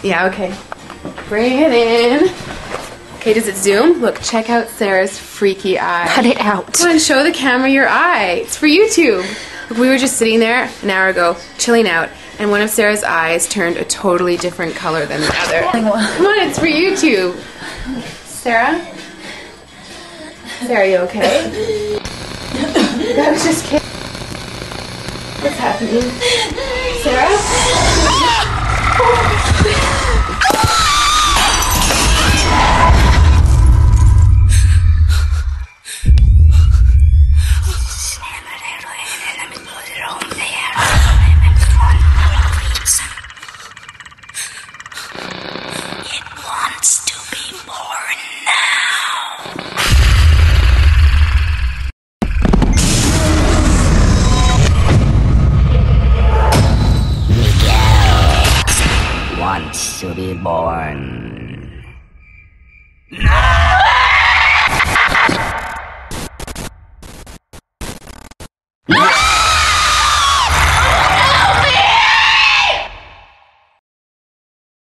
Yeah, okay. Bring it in. Okay, does it zoom? Look, check out Sarah's freaky eye. Cut it out. Come on, show the camera your eye. It's for YouTube. Look, we were just sitting there an hour ago, chilling out, and one of Sarah's eyes turned a totally different color than the other. Come on, it's for YouTube. Sarah? Sarah, you okay? I was just kidding. What's happening? Sarah? It wants to be born now. Miguel wants to be born